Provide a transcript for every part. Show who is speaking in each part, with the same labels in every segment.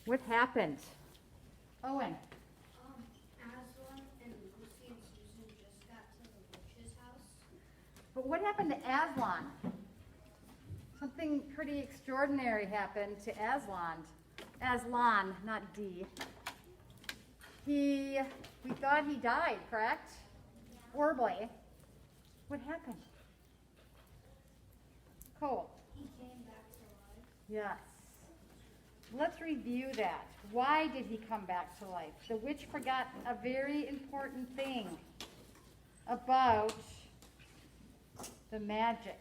Speaker 1: What happened? Owen.
Speaker 2: Aslan and Lucy and Susan just got to the witch's house.
Speaker 1: But what happened to Aslan? Something pretty extraordinary happened to Aslan. Aslan, not D. We thought he died, correct? Horribly. What happened? Cole.
Speaker 2: He came back to life.
Speaker 1: Yes. Let's review that. Why did he come back to life? The witch forgot a very important thing about the magic.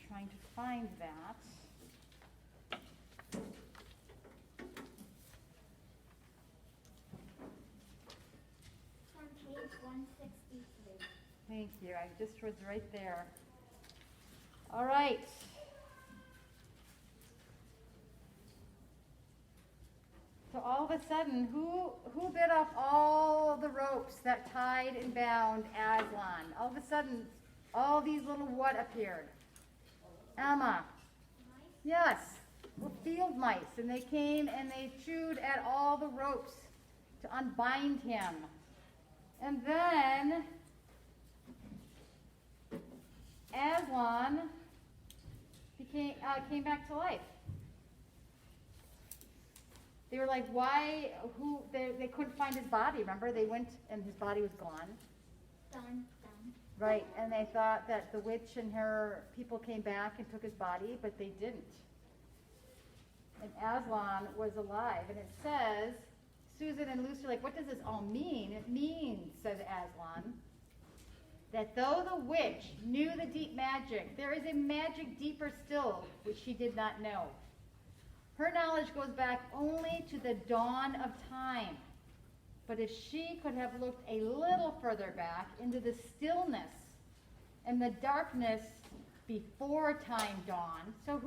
Speaker 1: Trying to find that.
Speaker 2: On page 163.
Speaker 1: Thank you. I just was right there. All right. So all of a sudden, who bit off all the ropes that tied and bound Aslan? All of a sudden, all these little what appeared? Emma. Yes, were field mice, and they came and they chewed at all the ropes to unbind him. And then Aslan came back to life. They were like, why, they couldn't find his body, remember? They went and his body was gone.
Speaker 2: Done.
Speaker 1: Right, and they thought that the witch and her people came back and took his body, but they didn't. And Aslan was alive, and it says, Susan and Lucy are like, what does this all mean? It means, says Aslan, that though the witch knew the deep magic, there is a magic deeper still, which she did not know. Her knowledge goes back only to the dawn of time. But if she could have looked a little further back into the stillness and the darkness before time dawned, so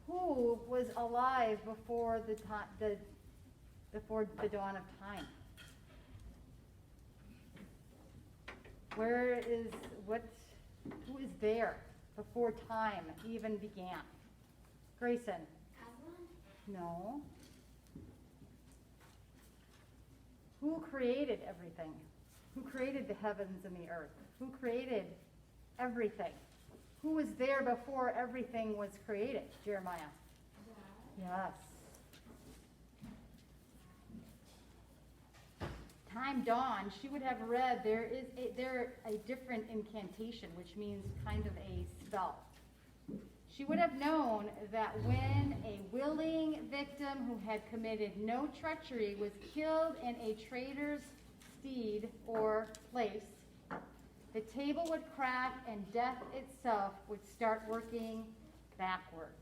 Speaker 1: who was alive before the dawn of time? Who is there before time even began? Grayson.
Speaker 2: Aslan?
Speaker 1: No. Who created everything? Who created the heavens and the earth? Who created everything? Who was there before everything was created? Jeremiah. Yes. Time dawned. She would have read there is a different incantation, which means kind of a spell. She would have known that when a willing victim who had committed no treachery was killed in a traitor's stead or place, the table would crack and death itself would start working backward.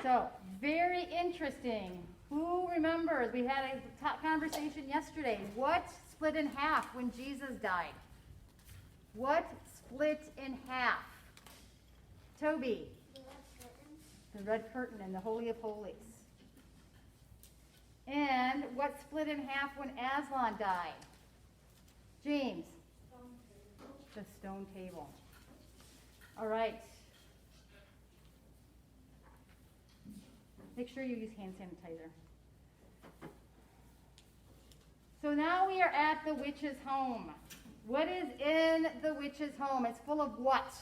Speaker 1: So, very interesting. Who remembers? We had a conversation yesterday. What split in half when Jesus died? What split in half? Toby. The red curtain in the Holy of Holies. And what split in half when Aslan died? James. The stone table. All right. Make sure you use hand sanitizer. So now we are at the witch's home. What is in the witch's home? It's full of what?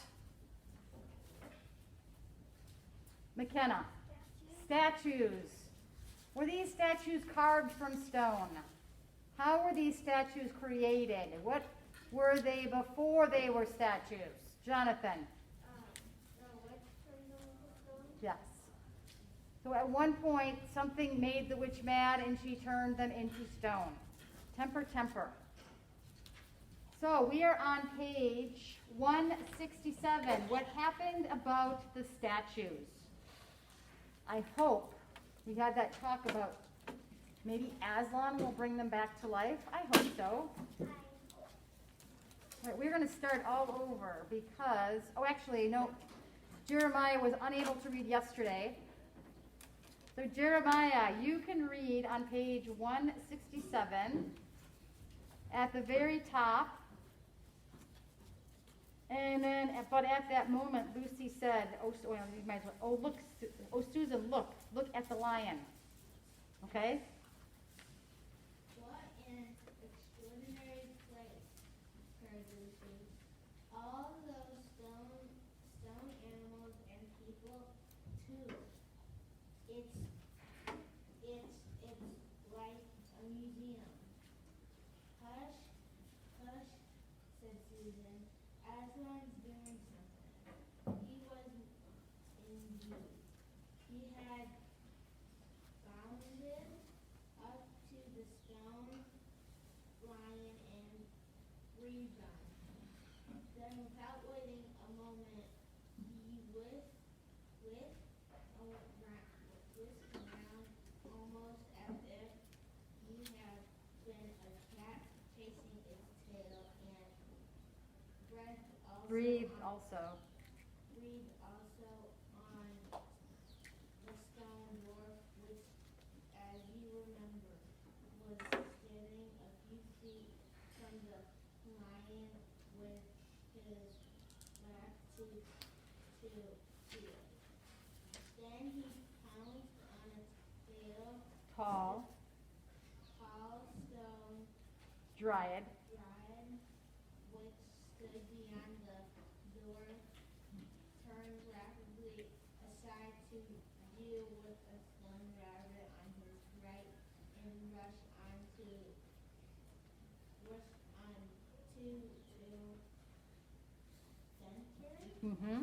Speaker 1: McKenna. Statues. Were these statues carved from stone? How were these statues created? What were they before they were statues? Jonathan. Yes. So at one point, something made the witch mad and she turned them into stone. Temper, temper. So we are on page 167. What happened about the statues? I hope we had that talk about maybe Aslan will bring them back to life. I hope so. All right, we're going to start all over because, no, Jeremiah was unable to read yesterday. So Jeremiah, you can read on page 167 at the very top. And then, but at that moment, Lucy said, you might as well, oh, look, oh, Susan, look at the lion. Okay?
Speaker 2: What an extraordinary place, cried Lucy. All those stone animals and people too. It's like a museum. Hush, hush, said Susan. Aslan's doing something. He was indeed. He had bounded up to the stone lion and breathed on him. Then, without waiting a moment, he whisked around almost as if he had been a cat chasing its tail, and
Speaker 1: Breathed also.
Speaker 2: breathed also on the stone dwarf, which, as you remember, was standing a few feet from the lion with his back to it. Then he pounced on its tail,
Speaker 1: Tall,
Speaker 2: stone
Speaker 1: dryad,
Speaker 2: which stood beyond the door, turned rapidly aside to deal with a stone rabbit on his right, and rushed on to center.
Speaker 1: mm-hmm.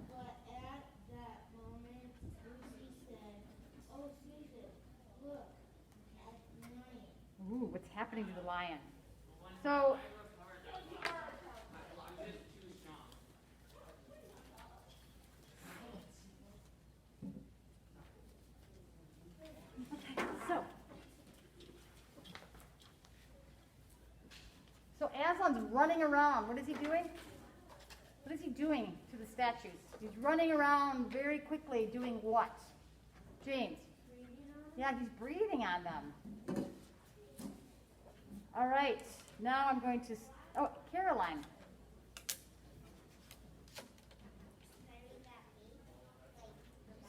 Speaker 2: But at that moment, Lucy said, "Oh, Susan, look at the lion."
Speaker 1: Ooh, what's happening to the lion? So, so Aslan's running around. What is he doing? What is he doing to the statues? He's running around very quickly doing what? James? Yeah, he's breathing on them. All right, now I'm going to, Caroline.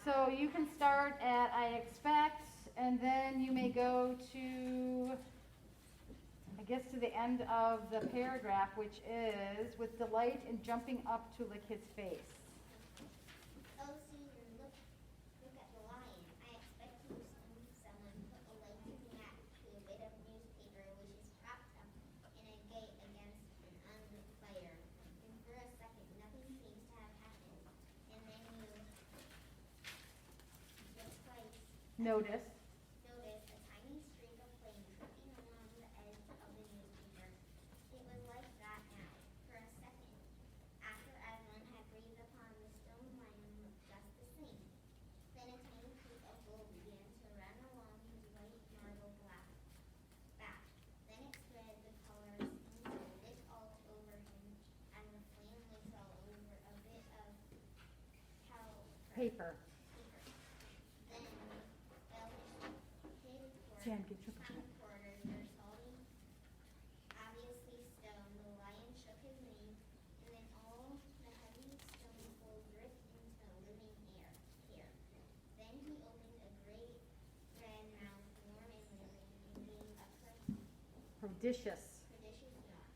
Speaker 1: So you can start at I expect, and then you may go to, I guess, to the end of the paragraph, which is, with delight in jumping up to lick his face.
Speaker 3: Oh, Susan, look at the lion. I expect to see someone put a light mat to a bit of newspaper which is propped up in a gate against an fire. And for a second, nothing seems to have happened. And then you just twice
Speaker 1: Notice.
Speaker 3: notice a tiny streak of flame dripping along the edge of the newspaper. It was like that now, for a second, after Aslan had breathed upon the stone lion just the same. Then a tiny streak of gold began to run along his white marble back. Then it spread the colors into lit all over him, and the flame lit all over a bit of
Speaker 1: Paper.
Speaker 3: paper. Then fell his
Speaker 1: Jan, get your book.
Speaker 3: corners were salty, obviously stone. The lion shook his mane, and then all the heavy stoneful dripped into living air. Here. Then he opened a great red mouth, warm and living, and gave a
Speaker 1: Prodigious.
Speaker 3: prodigious yawn.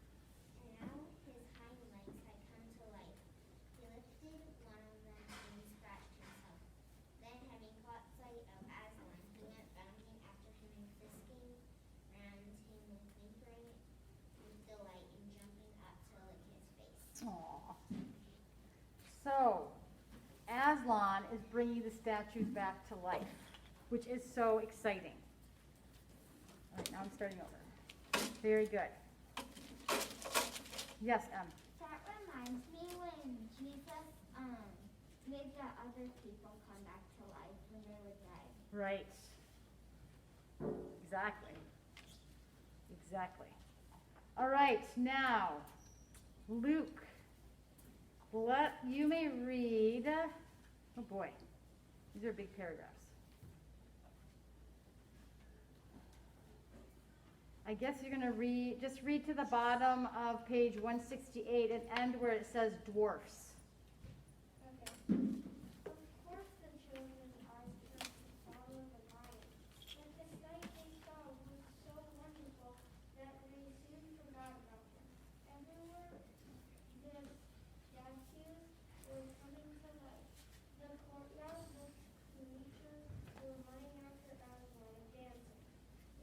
Speaker 3: And now his hind legs had come to life. He lifted one of them and scratched himself. Then, having caught sight of Aslan, he went bounding after him and frisking round him with whimpering with delight and jumping up to lick his face.
Speaker 1: Aww. So, Aslan is bringing the statues back to life, which is so exciting. All right, now I'm starting over. Very good. Yes, Em.
Speaker 4: That reminds me when Jesus made the other people come back to life when they were dead.
Speaker 1: Right. Exactly. All right, now, Luke, you may read, oh boy, these are big paragraphs. I guess you're gonna just read to the bottom of page 168 and end where it says dwarfs.
Speaker 4: Okay. Of course the children's eyes turned to follow the lion, but the sight they saw was so wonderful that they soon forgot about him. Everywhere the statues were coming to life. The courtyard looked creatures were running after Aslan and dancing.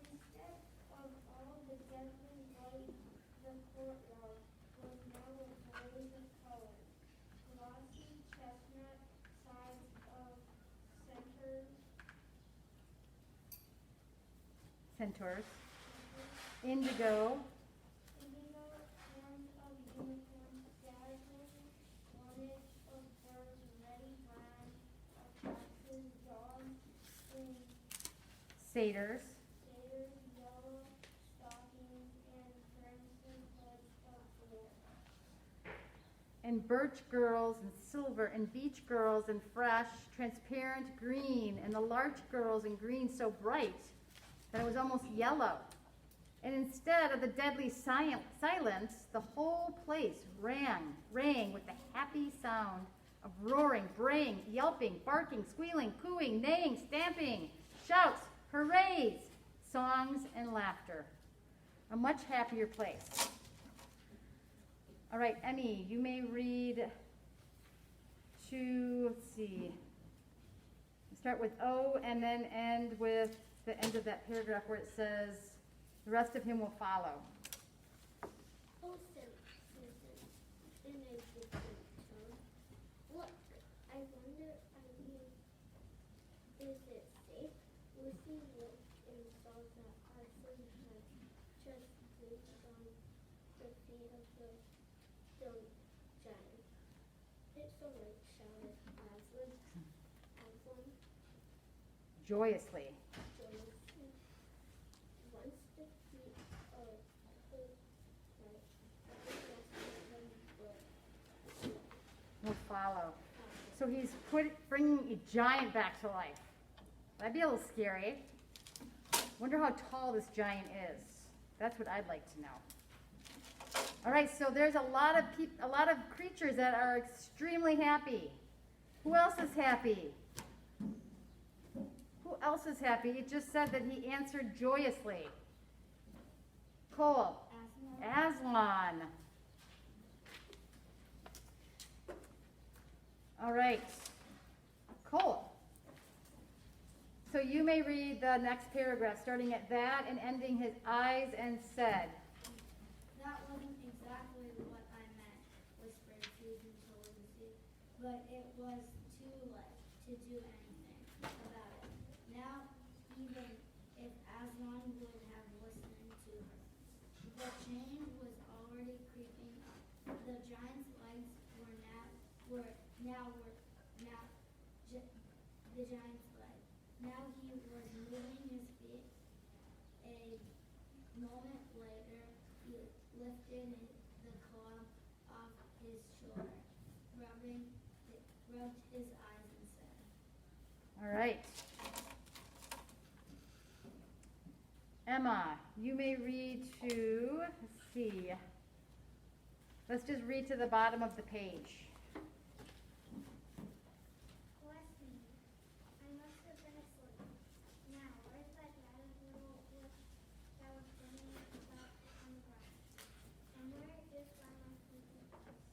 Speaker 4: Instead of all the deadly light, the courtyard was now a blaze of colors. Glossy chestnut sides of
Speaker 1: Centaurs. Indigo.
Speaker 4: indigo horns of unicorns, dazzling plumage of birds, reddy brown of foxes, dogs, and
Speaker 1: Satyrs.
Speaker 4: satyrs, yellow stockings, and crimson hoods of dwarfs.
Speaker 1: And birch girls and silver and beech girls and fresh transparent green and the larch girls in green so bright that it was almost yellow. And instead of the deadly silence, the whole place rang with the happy sound of roaring, braying, yelping, barking, squealing, cooing, neighing, stamping, shouts, hoorays, songs, and laughter. A much happier place. All right, Emmy, you may read to, let's see, start with O and then end with the end of that paragraph where it says, the rest of him will follow.
Speaker 2: Oh, Susan, in a different tone. Look, I wonder, is it safe? Lucy looked and saw that Aslan had just leaped on the feet of the stone giant. It's all right, shouted Aslan. Aslan
Speaker 1: Joyously.
Speaker 2: joyously. Once the feet of his right, the rest of them
Speaker 1: Will follow. So he's bringing a giant back to life. That'd be a little scary. Wonder how tall this giant is. That's what I'd like to know. All right, so there's a lot of creatures that are extremely happy. Who else is happy? Who else is happy? It just said that he answered joyously. Cole. Aslan. All right. Cole. So you may read the next paragraph, starting at that and ending his eyes and said.
Speaker 2: That wasn't exactly what I meant, whispered Susan to Lucy, but it was too late to do anything about it. Now, even if Aslan would have listened to her, the change was already creeping up. The giant's legs the giant's leg. Now he was moving his feet. A moment later, he lifted the club off his shoulder, rubbed his eyes and said,
Speaker 1: All right. Emma, you may read to, let's see. Let's just read to the bottom of the page.
Speaker 3: Bless me. I must have been asleep. Now, where's that rabbit little wolf that was running about on the grass? Somewhere just by my sleeping place.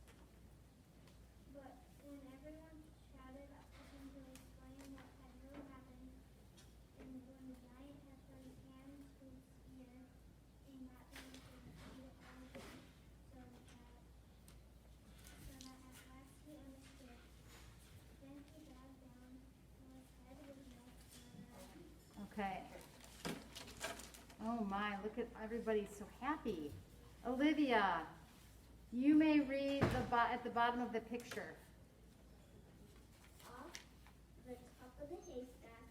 Speaker 3: But when everyone shouted up to him to explain what had really happened, and when the giant had put his hand to his ear and got him to repeat it all again, so that at last he understood. Then he bowed down till his head was next to the
Speaker 1: Okay. Oh my, look at everybody so happy. Olivia, you may read at the bottom of the picture.
Speaker 3: off the top of the haystack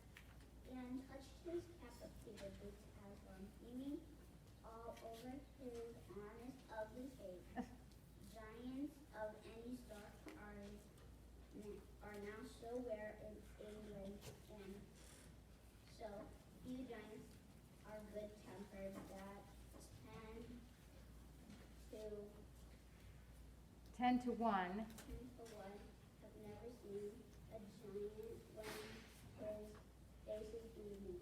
Speaker 3: and touched his cap of cedar boots as one beaming all over his honest ugly face. Giants of any stock are now so rare in England, and so few giants are good-tempered that 10
Speaker 1: 10 to
Speaker 3: to 1
Speaker 1: 1.
Speaker 3: have never seen a giant when his face is beaming.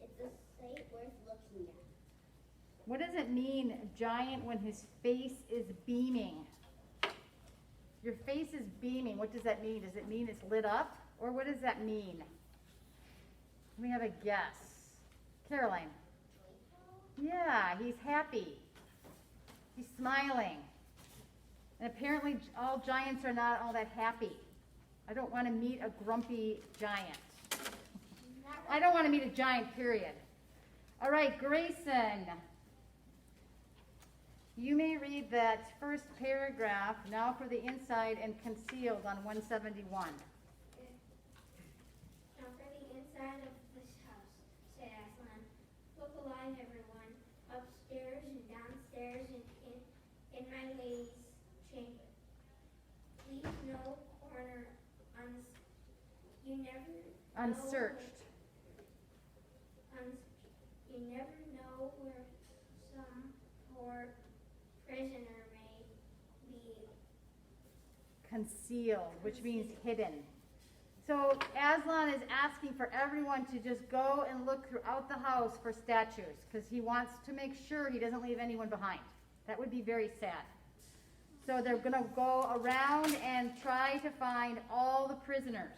Speaker 3: It's a sight worth looking at.
Speaker 1: What does it mean, giant, when his face is beaming? Your face is beaming. What does that mean? Does it mean it's lit up? Or what does that mean? Let me have a guess. Caroline. Yeah, he's happy. He's smiling. And apparently all giants are not all that happy. I don't want to meet a grumpy giant. I don't want to meet a giant, period. All right, Grayson. You may read that first paragraph now for the inside and concealed on 171.
Speaker 3: Now for the inside of this house, said Aslan. Look alive, everyone, upstairs and downstairs and in my lady's chamber. Leave no corner you never
Speaker 1: Unsearched.
Speaker 3: You never know where some poor prisoner may be.
Speaker 1: Concealed, which means hidden. So Aslan is asking for everyone to just go and look throughout the house for statues because he wants to make sure he doesn't leave anyone behind. That would be very sad. So they're going to go around and try to find all the prisoners.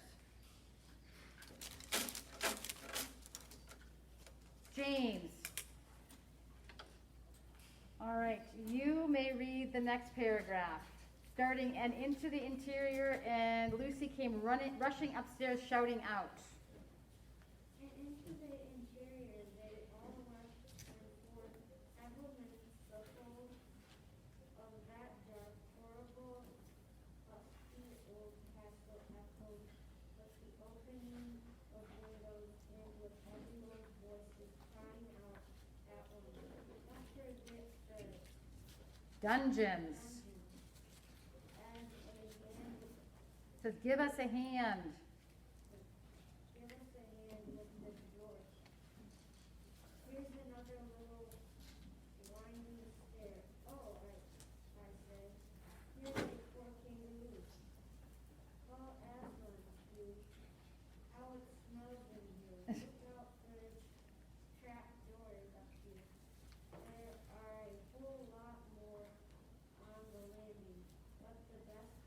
Speaker 1: James. All right, you may read the next paragraph. Starting and into the interior, and Lucy came rushing upstairs, shouting out.
Speaker 2: And into the interior they all rushed, and for several minutes the whole of that dark, horrible, musty old castle echoed with the opening of windows and with everyone's voices crying out at once. After this, the
Speaker 1: Dungeons.
Speaker 2: and again,
Speaker 1: It says, give us a hand.
Speaker 2: give us a hand with the door. Here's another little winding stair. Oh, I said, here's a forking roof. Call Aslan, you. How it smells in here. Look out for the trap doors up here. There are a whole lot more on the landing, but the best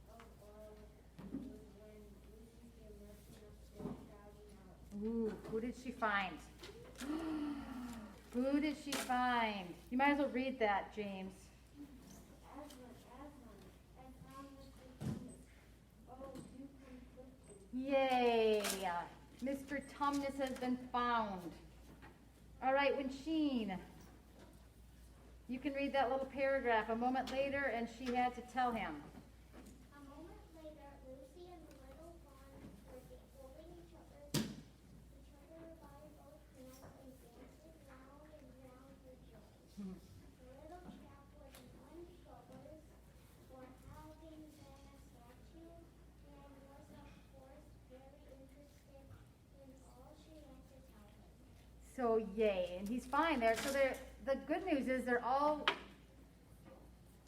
Speaker 2: of all was when Lucy came rushing upstairs shouting out.
Speaker 1: Ooh, who did she find? Who did she find? You might as well read that, James.
Speaker 2: Aslan, I found Mr. Thomas. Oh, you come quickly.
Speaker 1: Yay! Mr. Tumnus has been found. All right, Winsheen. You can read that little paragraph. A moment later, and she had to tell him.
Speaker 3: A moment later, Lucy and the little fawn were holding each other by both hands and dancing round and round for joy. The little chap was untroubled for having been a statue and was of course very interested in all she had to tell him.
Speaker 1: So yay, and he's fine there. So the good news is they're all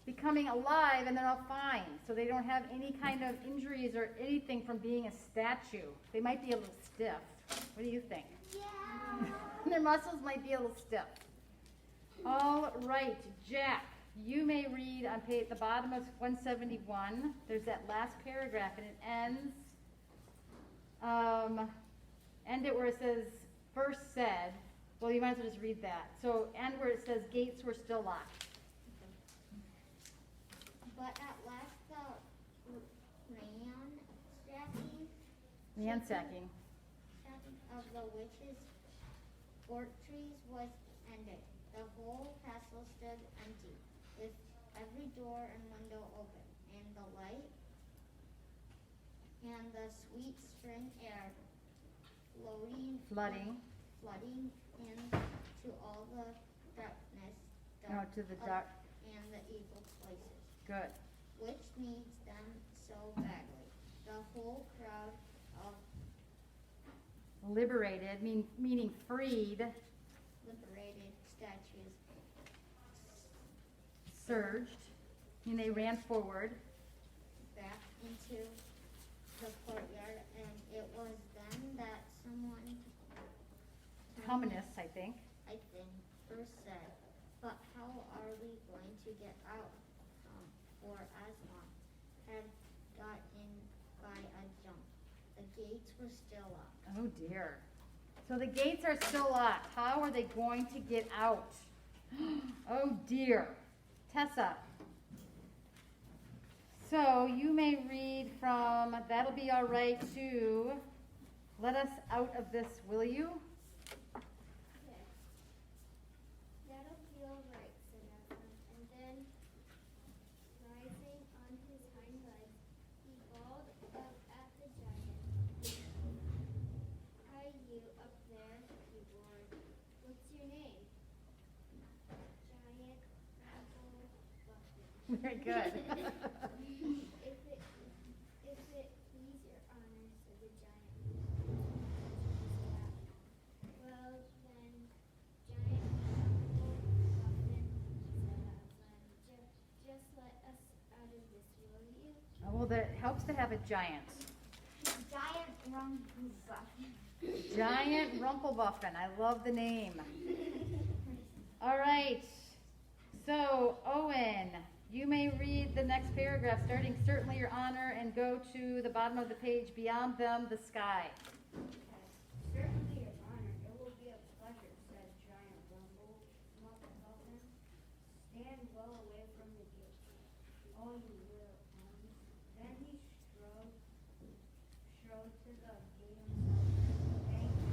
Speaker 1: becoming alive and they're all fine. So they don't have any kind of injuries or anything from being a statue. They might be a little stiff. What do you think?
Speaker 3: Yeah.
Speaker 1: Their muscles might be a little stiff. All right, Jack, you may read on the bottom of 171. There's that last paragraph, and it ends. End it where it says, first said. Well, you might as well just read that. So end where it says gates were still locked.
Speaker 3: But at last the
Speaker 1: Ransacking.
Speaker 3: of the witches' fortress was ended. The whole castle stood empty, with every door and window open, and the light and the sweet spring air
Speaker 1: Flooding.
Speaker 3: into all the darkness
Speaker 1: No, to the dark.
Speaker 3: and the evil places,
Speaker 1: Good.
Speaker 3: which needs them so badly. The whole crowd of
Speaker 1: Liberated, meaning freed.
Speaker 3: liberated statues
Speaker 1: surged, and they ran forward.
Speaker 2: back into the courtyard, and it was then that someone,
Speaker 1: Communists, I think.
Speaker 2: I think, first said, "But how are we going to get out?" For Aslan had got in by a jump. The gates were still up.
Speaker 1: Oh dear. So the gates are still locked. How are they going to get out? Oh dear. Tessa. So you may read from That'll Be All Right to Let Us Out of This, will you?
Speaker 4: Yes. That'll be all right, said Aslan, and then, rising on his hind legs, he bawled out at the giant. Hi, you up there, he roared. What's your name? Giant Apple Bucket.
Speaker 1: Very good.
Speaker 4: If it please your honor, said the giant. Well then, Giant Apple Bucket, said Aslan, just let us out of this, will you?
Speaker 1: Oh, well, that helps to have a giant.
Speaker 3: Giant rumbucket.
Speaker 1: Giant Rumplebuffin. I love the name. All right. So, Owen, you may read the next paragraph, starting certainly your honor, and go to the bottom of the page, beyond them, the sky.
Speaker 4: Certainly, your honor, it will be a pleasure, said Giant Rumplebuffin. Stand well away from the gate, all you little hounds. Then he strode to the gate himself, banged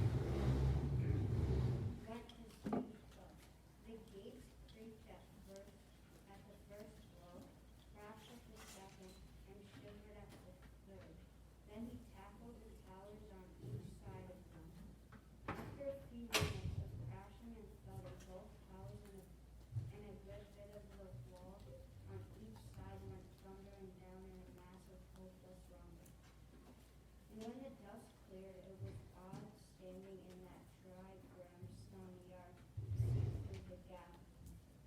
Speaker 4: went his feet close. The gates creaked at the first blow, crashed at the second, and shivered at the third. Then he tackled the towers on each side of them. After a few minutes of crashing and thudding, both towers and a good bit of the wall on each side went thundering down in a mass of hopeless rumble. And when the dust cleared, it was odd standing in that dry brimstone yard, seen through the gap.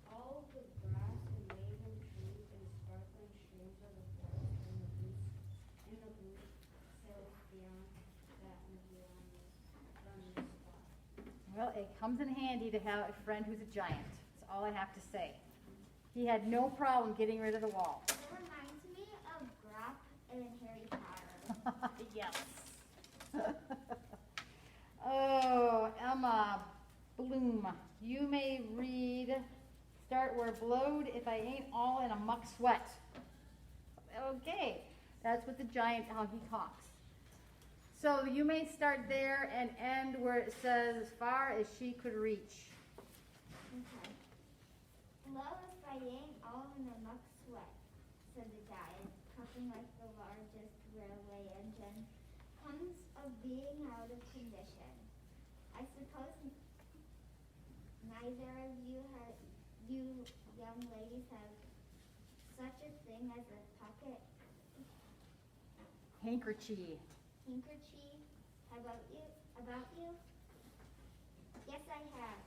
Speaker 4: All of the grass and waving trees and sparkling streams of the forest and the blue hills beyond that and beyond from this spot.
Speaker 1: Well, it comes in handy to have a friend who's a giant. That's all I have to say. He had no problem getting rid of the wall.
Speaker 3: It reminds me of Grap in Harry Potter.
Speaker 1: Yes. Oh, Emma Bloom, you may read, start where blowed if I ain't all in a muck sweat. Okay, that's what the giant, how he talks. So you may start there and end where it says as far as she could reach.
Speaker 3: Okay. Blow if I ain't all in a muck sweat, said the giant, puffing like the largest railway engine. Comes of being out of condition. I suppose neither of you young ladies have such a thing as a pocket
Speaker 1: Handkerchief.
Speaker 3: handkerchief about you? Yes, I have,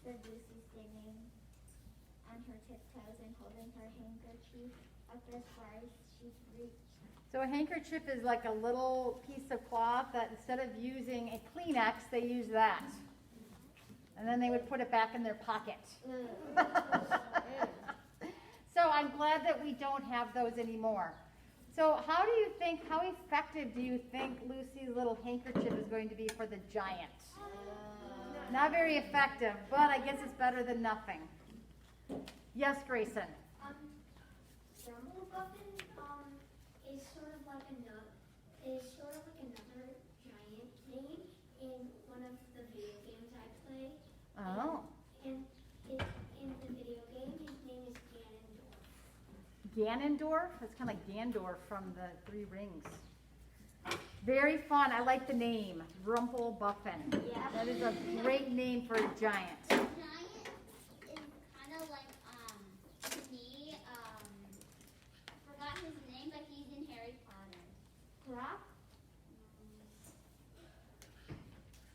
Speaker 3: said Lucy, standing on her tiptoes and holding her handkerchief up as far as she could reach.
Speaker 1: So a handkerchief is like a little piece of cloth that instead of using a Kleenex, they use that. And then they would put it back in their pocket. So I'm glad that we don't have those anymore. So how effective do you think Lucy's little handkerchief is going to be for the giant? Not very effective, but I guess it's better than nothing. Yes, Grayson.
Speaker 4: Rumblebuffin is sort of like another giant name in one of the video games I play.
Speaker 1: Oh.
Speaker 4: And in the video game, his name is Ganondorf.
Speaker 1: Ganondorf? That's kind of like Gandorf from the Three Rings. Very fun. I like the name, Rumplebuffin.
Speaker 3: Yeah.
Speaker 1: That is a great name for a giant.
Speaker 3: Giant is kind of like, to me, I forgot his name, but he's in Harry Potter. Grap?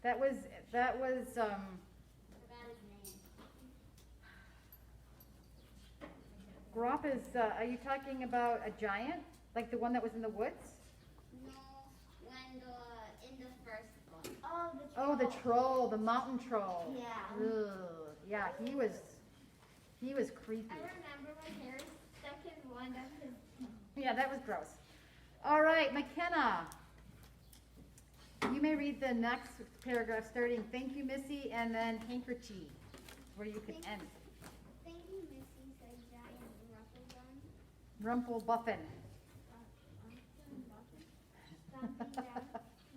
Speaker 1: That was
Speaker 3: Forgot his name.
Speaker 1: Grop is, are you talking about a giant? Like the one that was in the woods?
Speaker 3: No, in the first book.
Speaker 1: Oh, the troll, the mountain troll.
Speaker 3: Yeah.
Speaker 1: Ugh. Yeah, he was creepy.
Speaker 3: I remember my hair stuck in one of his.
Speaker 1: Yeah, that was gross. All right, McKenna. You may read the next paragraph starting, thank you, Missy, and then handkerchief, where you can end.
Speaker 3: Thank you, Missy, said Giant Rufflegun.
Speaker 1: Rumplebuffin.
Speaker 3: Stomping down.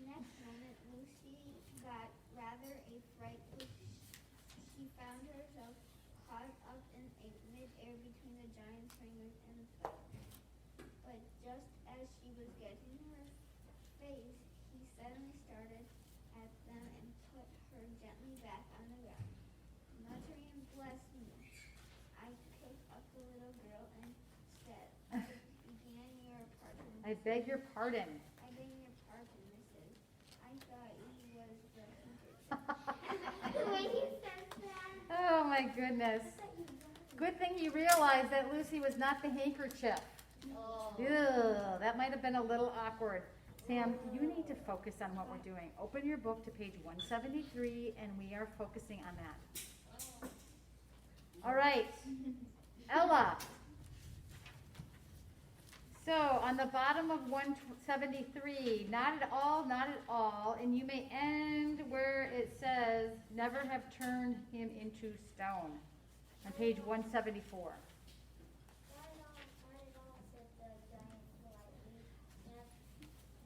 Speaker 3: Next moment, Lucy got rather a fright when she found herself caught up in mid-air between the giant's fingers and the sky. But just as she was getting her face, he suddenly started at them and put her gently back on the ground. Muttering, bless me, I picked up the little girl and said, began your pardon.
Speaker 1: I beg your pardon.
Speaker 3: I beg your pardon, Mrs. I thought he was the handkerchief. The way he says that.
Speaker 1: Oh my goodness. Good thing you realized that Lucy was not the handkerchief.
Speaker 3: Oh.
Speaker 1: Ew, that might have been a little awkward. Sam, you need to focus on what we're doing. Open your book to page 173, and we are focusing on that. All right, Ella. So on the bottom of 173, not at all, and you may end where it says, never have turned him into stone, on page 174.
Speaker 3: Not at all, said the giant politely.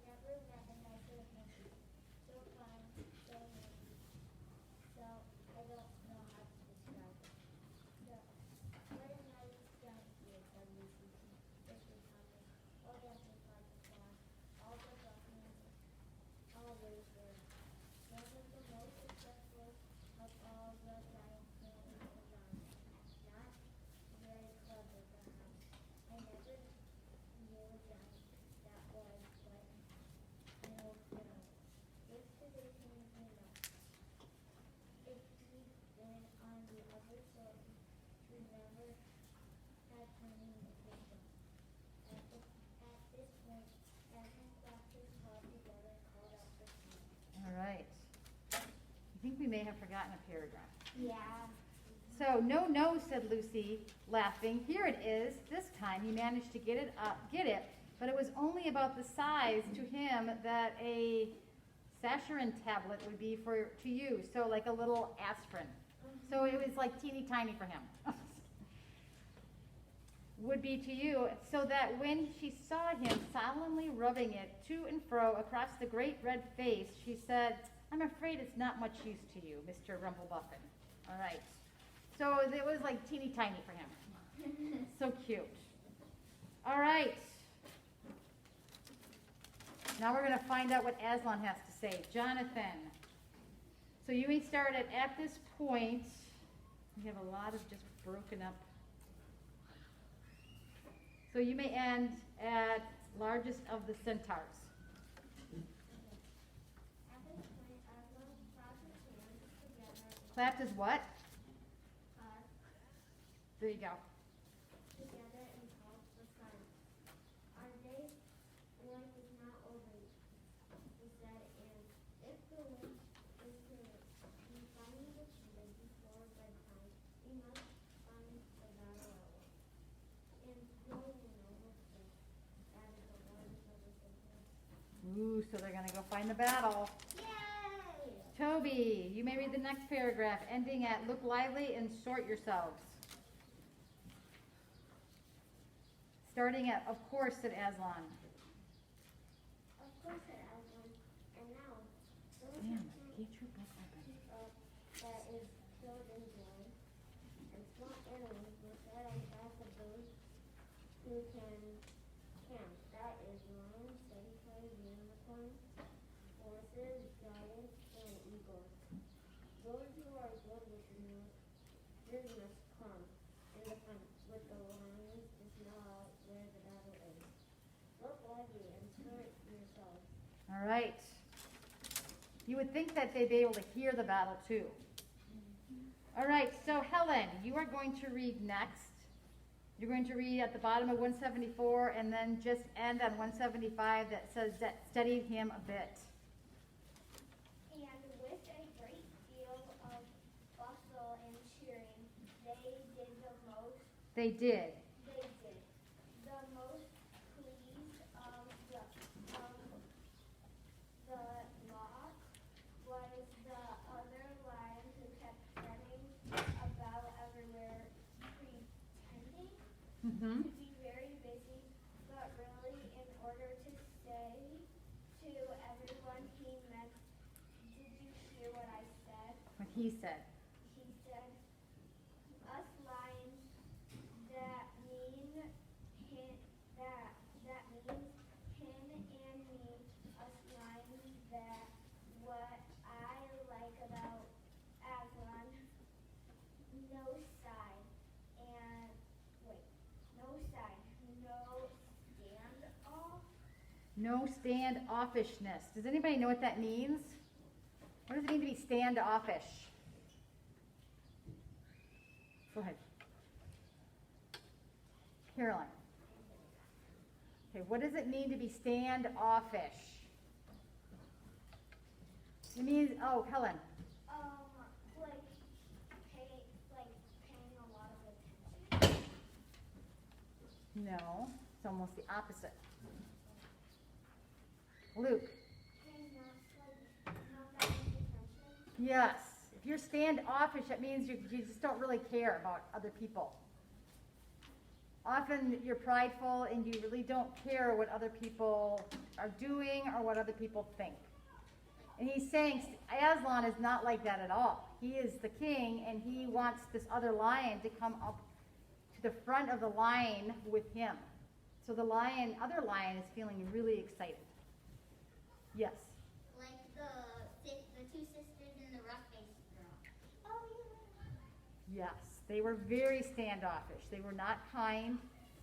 Speaker 3: Never met a nicer monkey. So kind, so nice. So, I don't know how to describe it. What a nice giant he is, said Lucy, quickly comment. Oh yes, replied the swan. All the buccaneers always were. One of the most successful of all the giant families around. Not very clever, perhaps. I never knew a giant that was, but no girl. This tradition is enough. If he'd been on the other side, we never had turning the kingdom. At this point, Edmund clapped his paws together and called out for tea.
Speaker 1: All right. I think we may have forgotten a paragraph.
Speaker 3: Yeah.
Speaker 1: So, no, said Lucy, laughing. Here it is. This time he managed to get it, but it was only about the size to him that a Saccharin tablet would be to you. So like a little aspirin. So it was like teeny tiny for him. Would be to you, so that when she saw him solemnly rubbing it to and fro across the great red face, she said, I'm afraid it's not much use to you, Mr. Rumplebuffin. All right. So it was like teeny tiny for him. So cute. All right. Now we're going to find out what Aslan has to say. Jonathan. So you may start at this point. We have a lot of just broken up. So you may end at largest of the centaurs.
Speaker 3: At this point, Aslan clapped his hands together.
Speaker 1: Clapped is what?
Speaker 3: Uh,
Speaker 1: There you go.
Speaker 3: together and called the sun. Our day's work is not over, he said, and if the wind is to be finding the kingdom before bedtime, we must find the battle at once. And no, that is the largest of the centaurs.
Speaker 1: Ooh, so they're going to go find the battle.
Speaker 3: Yay!
Speaker 1: Toby, you may read the next paragraph, ending at look lively and sort yourselves. Starting at, of course, said Aslan.
Speaker 3: Of course, said Aslan. And now, those
Speaker 1: Damn,
Speaker 3: who can't
Speaker 1: get your book open.
Speaker 3: keep up that is killed in blood, and small animals will set on top of those who can camp. That is lions, saber-toothed unicorns, horses, giants, and eagles. Those who are good with business come in the front with the lions to smell out where the battle is. Look lively and sort yourselves.
Speaker 1: All right. You would think that they'd be able to hear the battle too. All right, so Helen, you are going to read next. You're going to read at the bottom of 174 and then just end on 175 that says that steadied him a bit.
Speaker 3: And with a great deal of bustle and cheering, they did the most.
Speaker 1: They did.
Speaker 3: They did the most pleased of the lot was the other lion who kept running about everywhere, pretending
Speaker 1: Mm-hmm.
Speaker 3: to be very busy, but really in order to say to everyone he meant, did you hear what I said?
Speaker 1: What he said.
Speaker 3: He said, us lions, that mean him, that means him and me, us lions, that what I like about Aslan, no side, and, wait, no side, no standoff.
Speaker 1: No standoffishness. Does anybody know what that means? What does it mean to be standoffish? Go ahead. Caroline. Okay, what does it mean to be standoffish? It means, oh, Helen.
Speaker 3: Like, paying a lot of attention.
Speaker 1: No, it's almost the opposite. Luke.
Speaker 3: Paying not that much attention.
Speaker 1: Yes. If you're standoffish, that means you just don't really care about other people. Often you're prideful and you really don't care what other people are doing or what other people think. And he's saying Aslan is not like that at all. He is the king and he wants this other lion to come up to the front of the line with him. So the other lion is feeling really excited. Yes.
Speaker 3: Like the two sisters in the rough-faced girl. Oh, yeah.
Speaker 1: Yes, they were very standoffish. They were not kind,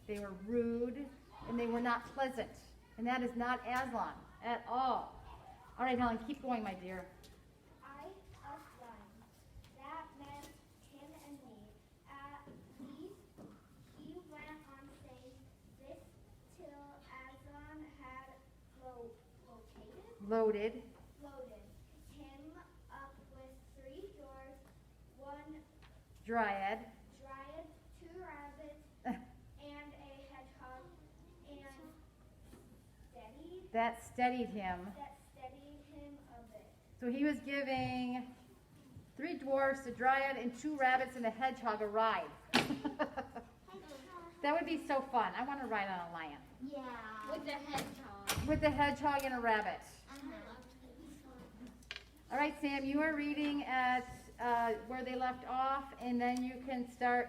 Speaker 1: they were rude, and they were not pleasant. And that is not Aslan at all. All right, Helen, keep going, my dear.
Speaker 3: Us lions. That meant him and me. At least, he went on saying this till Aslan had
Speaker 1: Loaded.
Speaker 3: loaded him up with 3 dwarfs, 1
Speaker 1: Dryad.
Speaker 3: dryad, 2 rabbits, and a hedgehog, and
Speaker 1: That steadied him.
Speaker 3: steadied him a bit.
Speaker 1: So he was giving 3 dwarfs, a dryad, and 2 rabbits and a hedgehog a ride. That would be so fun. I want to ride on a lion.
Speaker 3: Yeah. With the hedgehog.
Speaker 1: With a hedgehog and a rabbit. All right, Sam, you are reading at where they left off, and then you can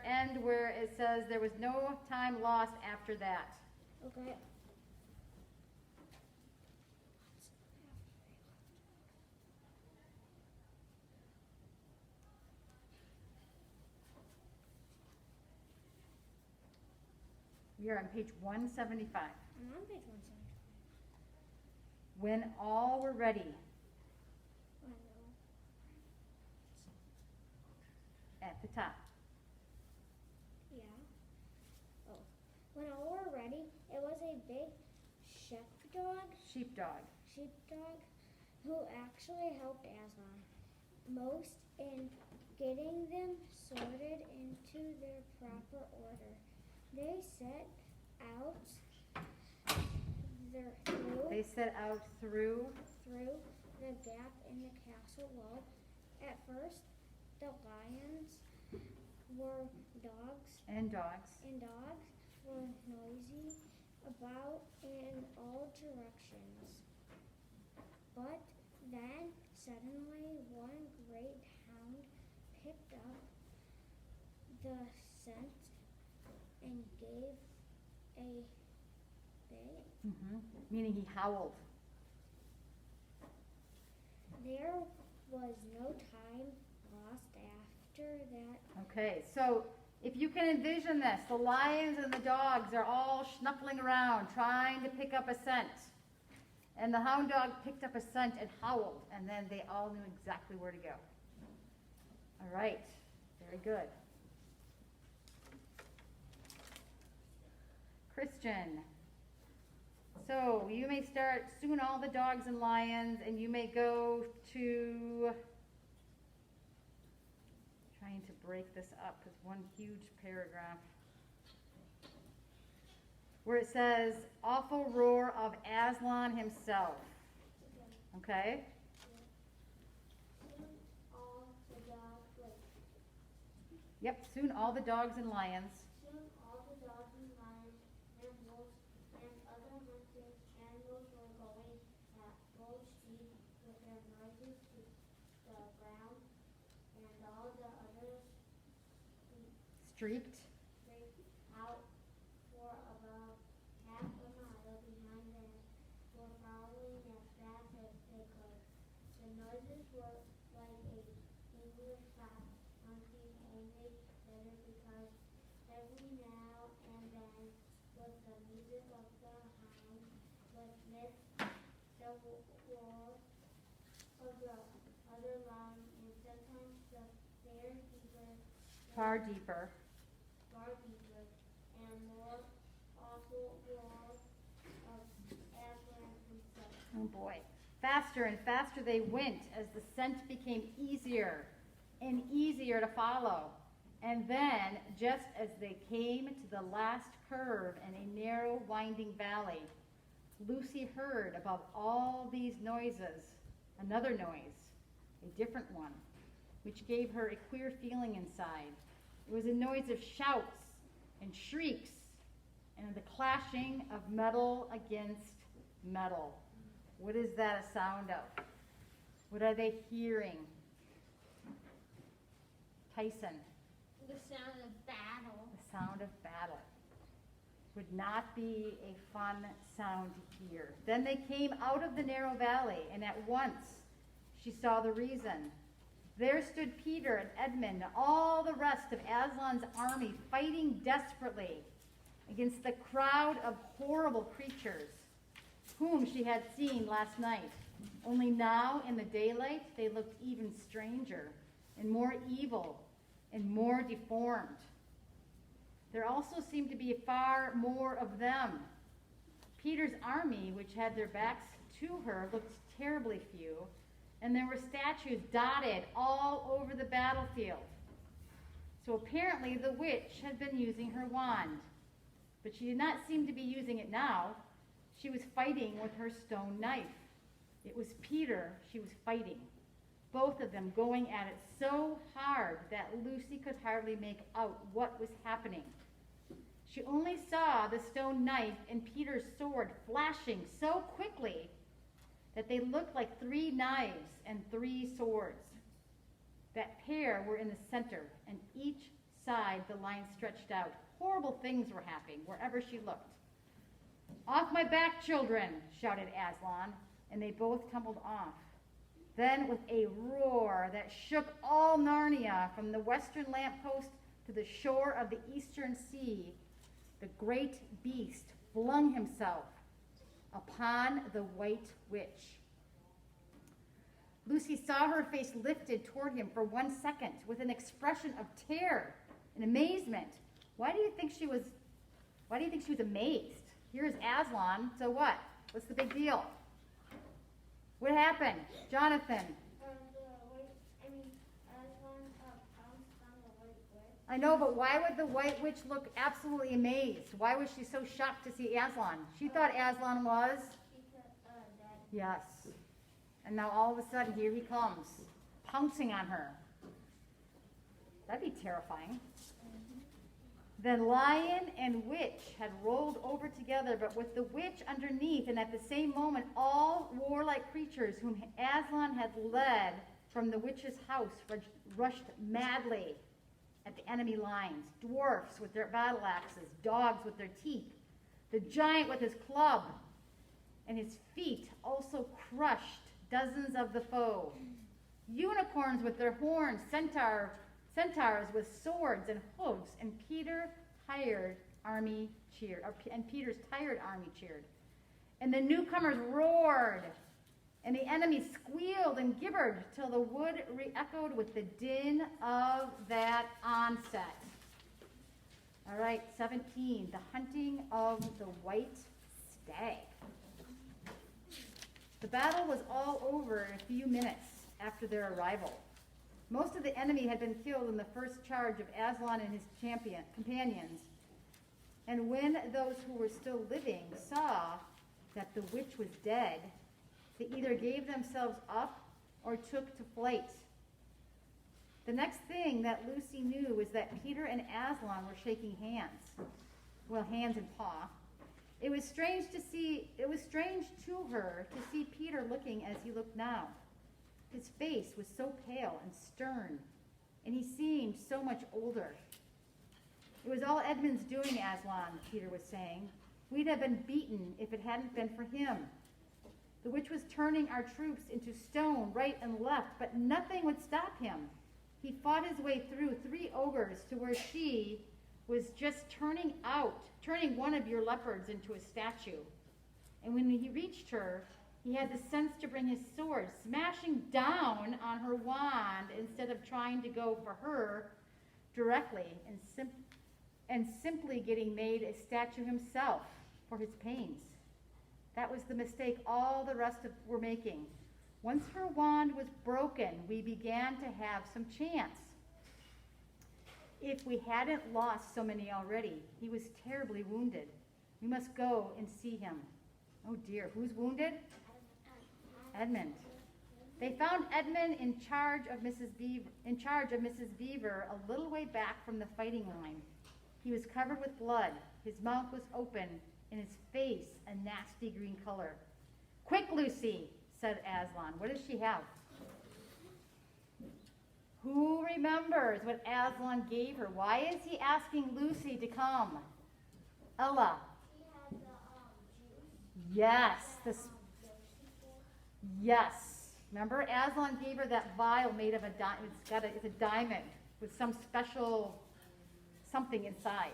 Speaker 1: end where it says there was no time lost after that.
Speaker 4: Okay.
Speaker 1: We are on page 175.
Speaker 4: I'm on page 175.
Speaker 1: When all were ready,
Speaker 4: I know.
Speaker 1: at the top.
Speaker 4: Yeah. Oh. When all were ready, it was a big
Speaker 1: Sheepdog.
Speaker 4: sheepdog, who actually helped Aslan most in getting them sorted into their proper order. They set out through the gap in the castle wall. At first, the lions were dogs,
Speaker 1: And dogs.
Speaker 4: and dogs were noisy about in all directions. But then suddenly one great hound picked up the scent and gave a bay.
Speaker 1: Meaning he howled.
Speaker 4: There was no time lost after that.
Speaker 1: Okay, so if you can envision this, the lions and the dogs are all snuffling around trying to pick up a scent. And the hound dog picked up a scent and howled, and then they all knew exactly where to go. All right, very good. Christian. So you may start soon all the dogs and lions, and you may go to, trying to break this up because one huge paragraph, where it says, awful roar of Aslan himself. Okay?
Speaker 2: Soon all the dogs, wait,
Speaker 1: Yep, soon all the dogs and lions.
Speaker 2: soon all the dogs and lions and wolves and other hunting animals were going at full speed with their noses to the ground, and all the others
Speaker 1: Streaked.
Speaker 2: straight out for about half a mile behind them, were following as fast as they could. The noises were like a English fox hunting, only better because every now and then, with the music of the hound, would mix the roar of the other lion, and sometimes the
Speaker 1: Far deeper.
Speaker 2: far deeper and more awful roar of Aslan himself.
Speaker 1: Oh boy. Faster and faster they went as the scent became easier and easier to follow. And then, just as they came to the last curve in a narrow, winding valley, Lucy heard above all these noises another noise, a different one, which gave her a queer feeling inside. It was a noise of shouts and shrieks and the clashing of metal against metal. What is that a sound of? What are they hearing? Tyson,
Speaker 3: The sound of battle.
Speaker 1: the sound of battle. Would not be a fun sound to hear. Then they came out of the narrow valley, and at once she saw the reason. There stood Peter and Edmund and all the rest of Aslan's army fighting desperately against the crowd of horrible creatures whom she had seen last night. Only now, in the daylight, they looked even stranger and more evil and more deformed. There also seemed to be far more of them. Peter's army, which had their backs to her, looked terribly few, and there were statues dotted all over the battlefield. So apparently the witch had been using her wand, but she did not seem to be using it now. She was fighting with her stone knife. It was Peter she was fighting, both of them going at it so hard that Lucy could hardly make out what was happening. She only saw the stone knife and Peter's sword flashing so quickly that they looked like 3 knives and 3 swords. That pair were in the center, and each side the line stretched out. Horrible things were happening wherever she looked. "Off my back, children," shouted Aslan, and they both tumbled off. Then, with a roar that shook all Narnia from the western lamppost to the shore of the eastern sea, the great beast flung himself upon the white witch. Lucy saw her face lifted toward him for 1 second with an expression of terror and amazement. Why do you think she was amazed? Here's Aslan, so what? What's the big deal? What happened? Jonathan.
Speaker 2: Aslan pounced on the white witch.
Speaker 1: I know, but why would the white witch look absolutely amazed? Why was she so shocked to see Aslan? She thought Aslan was?
Speaker 2: Dead.
Speaker 1: Yes. And now all of a sudden, here he comes, pouncing on her. That'd be terrifying. Then lion and witch had rolled over together, but with the witch underneath, and at the same moment, all warlike creatures whom Aslan had led from the witch's house rushed madly at the enemy lines. Dwarfs with their battle axes, dogs with their teeth, the giant with his club, and his feet also crushed dozens of the foe. Unicorns with their horns, centaurs with swords and hooves, and Peter's tired army cheered. And the newcomers roared, and the enemy squealed and gibbered till the wood re-echoed with the din of that onset. All right, 17, the hunting of the white stag. The battle was all over in a few minutes after their arrival. Most of the enemy had been killed in the first charge of Aslan and his companions. And when those who were still living saw that the witch was dead, they either gave themselves up or took to flight. The next thing that Lucy knew was that Peter and Aslan were shaking hands. Well, hands and paw. It was strange to her to see Peter looking as he looked now. His face was so pale and stern, and he seemed so much older. It was all Edmund's doing, Aslan, Peter was saying. We'd have been beaten if it hadn't been for him. The witch was turning our troops into stone right and left, but nothing would stop him. He fought his way through 3 ogres to where she was just turning one of your leopards into a statue. And when he reached her, he had the sense to bring his sword, smashing down on her wand instead of trying to go for her directly and simply getting made a statue himself for his pains. That was the mistake all the rest were making. Once her wand was broken, we began to have some chance. If we hadn't lost so many already, he was terribly wounded. We must go and see him. Oh dear, who's wounded? Edmund. They found Edmund in charge of Mrs. Beaver a little way back from the fighting line. He was covered with blood. His mouth was open, and his face a nasty green color. Quick, Lucy, said Aslan. What does she have? Who remembers what Aslan gave her? Why is he asking Lucy to come? Ella.
Speaker 2: He had the juice.
Speaker 1: Yes. Yes. Remember, Aslan gave her that vial made of a diamond. It's a diamond with some special something inside.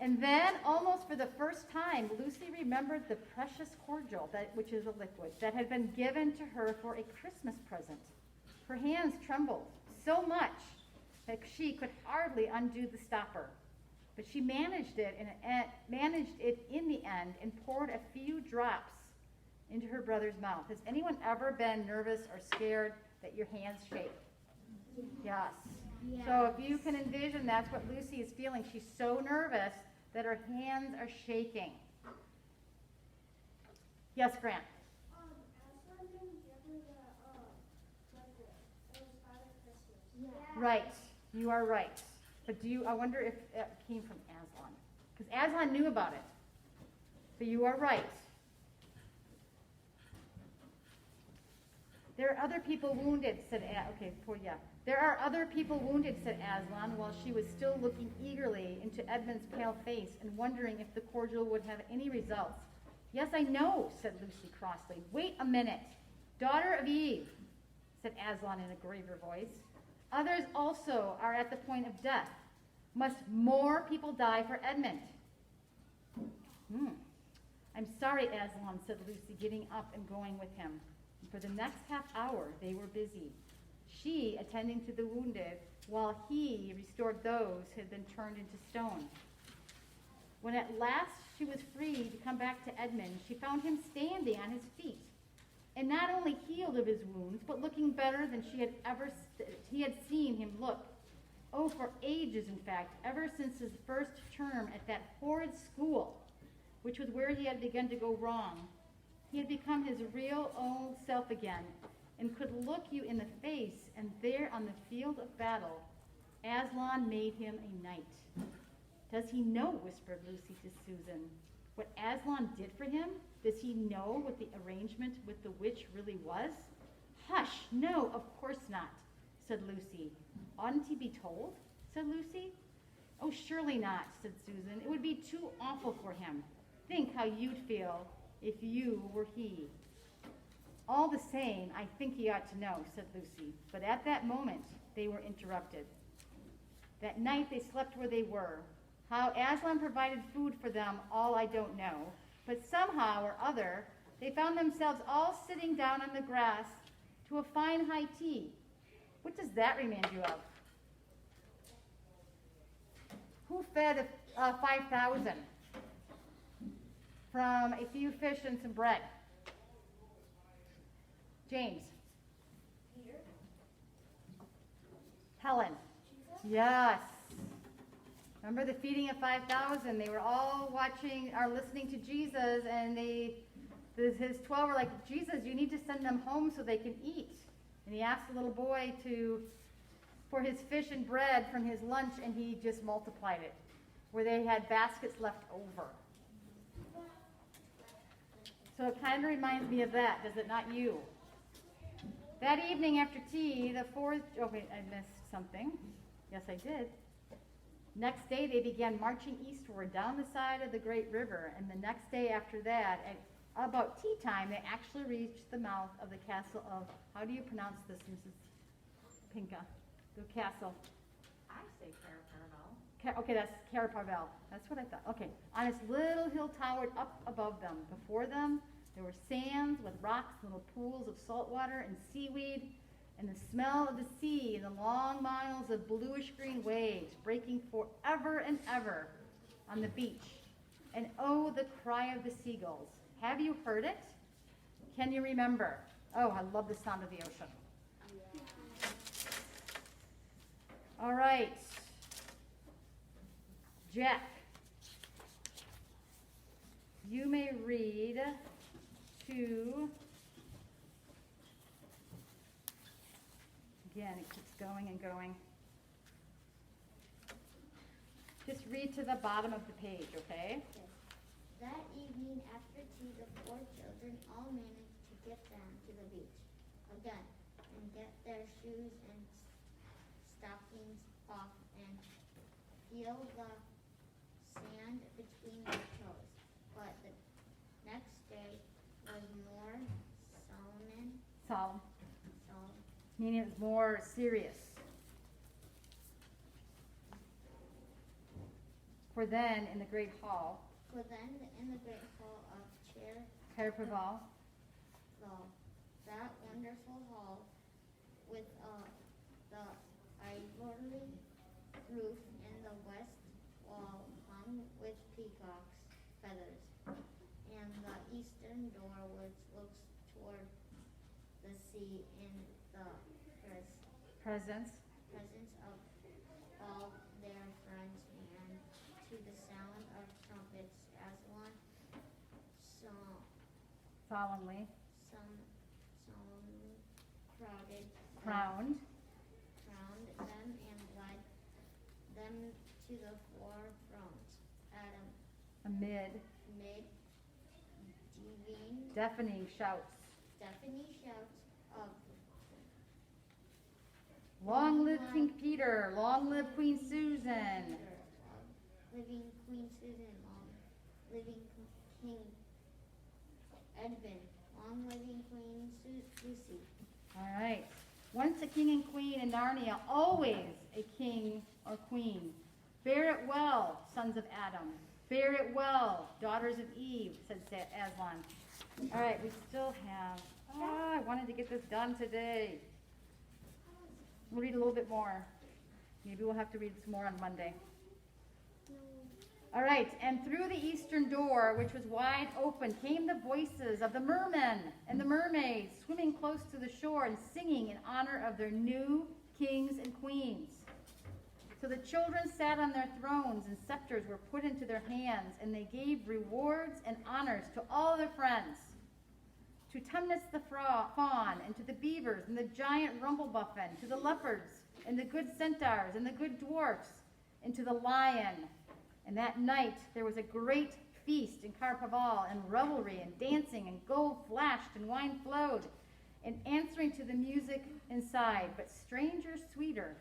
Speaker 1: And then, almost for the first time, Lucy remembered the precious cordial, which is a liquid, that had been given to her for a Christmas present. Her hands trembled so much that she could hardly undo the stopper. But she managed it in the end and poured a few drops into her brother's mouth. Has anyone ever been nervous or scared that your hands shake? Yes. So if you can envision, that's what Lucy is feeling. She's so nervous that her hands are shaking. Yes, Grant?
Speaker 4: Aslan didn't give her the liquid. It was Father Christmas.
Speaker 2: Yeah.
Speaker 1: Right. You are right. But I wonder if it came from Aslan. Because Aslan knew about it. But you are right. There are other people wounded, said There are other people wounded, said Aslan, while she was still looking eagerly into Edmund's pale face and wondering if the cordial would have any results. Yes, I know, said Lucy crossly. Wait a minute. Daughter of Eve, said Aslan in a graver voice. Others also are at the point of death. Must more people die for Edmund? I'm sorry, Aslan, said Lucy, getting up and going with him. And for the next half hour, they were busy. She attending to the wounded, while he restored those who had been turned into stone. When at last she was free to come back to Edmund, she found him standing on his feet, and not only healed of his wounds, but looking better than he had seen him look. Oh, for ages, in fact, ever since his first term at that horrid school, which was where he had begun to go wrong. He had become his real old self again, and could look you in the face, and there on the field of battle, Aslan made him a knight. Does he know, whispered Lucy to Susan, what Aslan did for him? Does he know what the arrangement with the witch really was? Hush, no, of course not, said Lucy. Oughtn't he be told? Said Lucy. Oh, surely not, said Susan. It would be too awful for him. Think how you'd feel if you were he. All the same, I think he ought to know, said Lucy. But at that moment, they were interrupted. That night they slept where they were. How Aslan provided food for them, all I don't know. But somehow or other, they found themselves all sitting down on the grass to a fine high tea. What does that remind you of? Who fed 5,000 from a few fish and some bread? James.
Speaker 4: Peter?
Speaker 1: Helen. Yes. Remember the feeding of 5,000? They were all watching or listening to Jesus, and his 12 were like, Jesus, you need to send them home so they can eat. And he asked the little boy for his fish and bread from his lunch, and he just multiplied it, where they had baskets left over. So it kind of reminds me of that, does it not you? That evening after tea, I missed something. Yes, I did. Next day, they began marching eastward down the side of the great river, and the next day after that, at about tea time, they actually reached the mouth of the castle of, how do you pronounce this, Mrs. Pinka? The castle.
Speaker 5: I say Carapavel.
Speaker 1: Okay, that's Carapavel. That's what I thought. Okay, on its little hill towered up above them. Before them, there were sands with rocks, little pools of salt water and seaweed, and the smell of the sea and the long miles of bluish-green waves breaking forever and ever on the beach. And oh, the cry of the seagulls. Have you heard it? Can you remember? Oh, I love the sound of the ocean. All right. Jack, you may read to, again, it keeps going and going. Just read to the bottom of the page, okay?
Speaker 2: That evening after tea, the four children all managed to get down to the beach again and get their shoes and stockings off and feel the sand between their toes. But the next day was more
Speaker 1: Solemn,
Speaker 2: solemn.
Speaker 1: meaning it was more serious. For then, in the great hall,
Speaker 2: For then in the great hall of
Speaker 1: Carapavel,
Speaker 2: that wonderful hall with the ivory roof and the west wall hung with peacock's feathers, and the eastern door which looks toward the sea in the
Speaker 1: presence,
Speaker 2: presence of all their friends, and to the sound of trumpets as one
Speaker 1: solemnly
Speaker 2: solemnly
Speaker 1: crowned,
Speaker 2: them and led them to the four thrones at
Speaker 1: amid
Speaker 2: mid
Speaker 1: deafening shouts.
Speaker 2: deafening shouts of
Speaker 1: Long live King Peter, long live Queen Susan.
Speaker 2: living Queen Susan, long living King Edmund, long living Queen Lucy.
Speaker 1: All right. Once a king and queen in Narnia, always a king or queen. Bear it well, sons of Adam. Bear it well, daughters of Eve, said Aslan. All right, we still have, I wanted to get this done today. We'll read a little bit more. Maybe we'll have to read some more on Monday. All right, and through the eastern door, which was wide open, came the voices of the mermen and the mermaids, swimming close to the shore and singing in honor of their new kings and queens. So the children sat on their thrones, and scepters were put into their hands, and they gave rewards and honors to all their friends. To Tumnus the fawn, and to the beavers, and the giant rumblebuffin, to the leopards, and the good centaurs, and the good dwarfs, and to the lion. And that night there was a great feast in Carapavel, and revelry, and dancing, and gold flashed, and wine flowed, and answering to the music inside. But stranger, sweeter,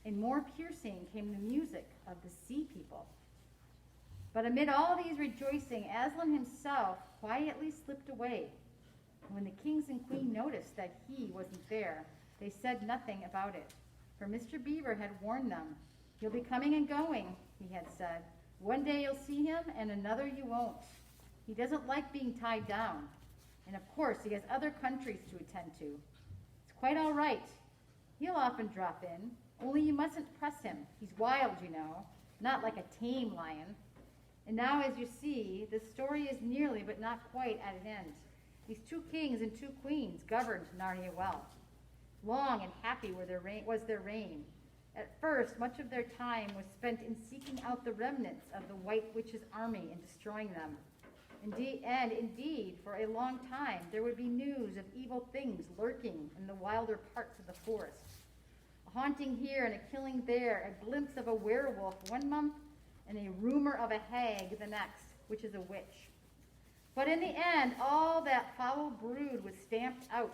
Speaker 1: and more piercing came the music of the sea people. But amid all these rejoicing, Aslan himself quietly slipped away. When the kings and queen noticed that he wasn't there, they said nothing about it. For Mr. Beaver had warned them. He'll be coming and going, he had said. One day you'll see him, and another you won't. He doesn't like being tied down. And of course, he has other countries to attend to. It's quite all right. He'll often drop in, only you mustn't press him. He's wild, you know. not like a tame lion. And now, as you see, the story is nearly but not quite at an end. These 2 kings and 2 queens governed Narnia well. Long and happy was their reign. At first, much of their time was spent in seeking out the remnants of the White Witch's army and destroying them. Indeed, for a long time, there would be news of evil things lurking in the wilder parts of the forest. A haunting here and a killing there, a glimpse of a werewolf one month, and a rumor of a hag the next, which is a witch. But in the end, all that foul brood was stamped out,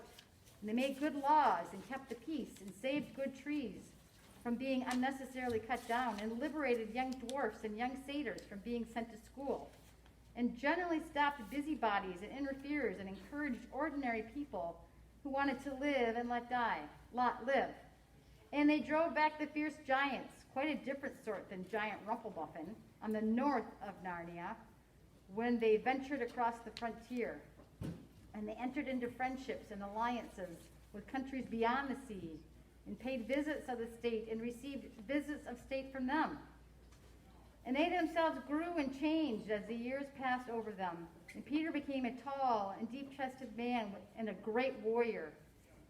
Speaker 1: and they made good laws and kept the peace and saved good trees from being unnecessarily cut down, and liberated young dwarfs and young satyrs from being sent to school, and generally stopped busybodies and interferers and encouraged ordinary people who wanted to live and let live. And they drove back the fierce giants, quite a different sort than giant Rumpelbuffen, on the north of Narnia, when they ventured across the frontier. And they entered into friendships and alliances with countries beyond the sea, and paid visits of the state and received visits of state from them. And they themselves grew and changed as the years passed over them. And Peter became a tall and deep-chested man and a great warrior.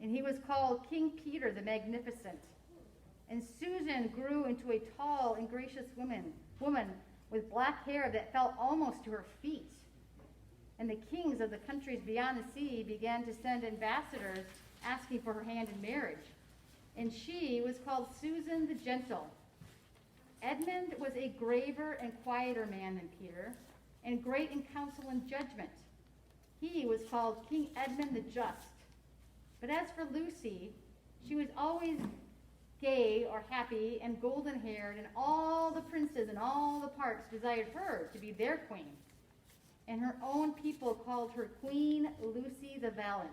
Speaker 1: And he was called King Peter the Magnificent. And Susan grew into a tall and gracious woman with black hair that fell almost to her feet. And the kings of the countries beyond the sea began to send ambassadors asking for her hand in marriage. And she was called Susan the Gentle. Edmund was a graver and quieter man than Peter, and great in counsel and judgment. He was called King Edmund the Just. But as for Lucy, she was always gay or happy and golden-haired, and all the princes and all the parks desired her to be their queen. And her own people called her Queen Lucy the Valiant.